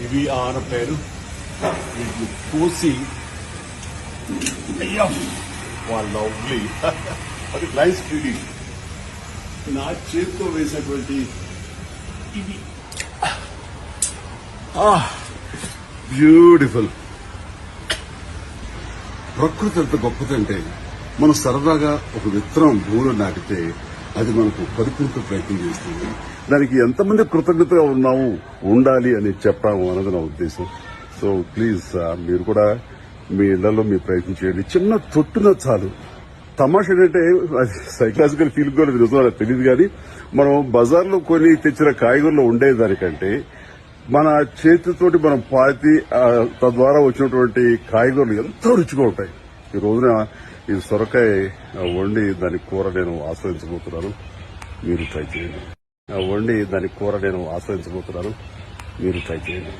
ఇవి ఆనపేరు వీటిని కోసి అయ్యా వాళ్ళు లవ్లీ అది నైస్ ఫీలింగ్. నా చేతితో వేసినటువంటి ఇది బ్యూటిఫుల్. ప్రకృతి ఎంత గొప్పదంటే మనం సరదాగా ఒక విత్తనం భూమిలో నాటితే అది మనకు పరిపూర్తి ప్రయత్నం చేస్తుంది. దానికి ఎంతమంది కృతజ్ఞతగా ఉండాలి అని చెప్పాము అన్నది నా ఉద్దేశం. సో ప్లీజ్ మీరు కూడా మీ ఇళ్లలో మీ ప్రయత్నం చేయండి. చిన్న తొట్టున చాలు. తమాషా ఏంటంటే అది సైకలాజికల్ ఫీల్ కూడా నిజమో తెలియదు కానీ మనం బజార్లో కొని తెచ్చిన కాయగూరలో ఉండేదానికంటే మన చేతితోటి మనం పాతి తద్వారా వచ్చినటువంటి కాయగూరలు ఎంతో రుచిగా ఉంటాయి. ఈ రోజున ఈ సొరకాయ వండి దాని కూర నేను ఆస్వాదించబోతున్నాను. మీరు ట్రై చేయండి.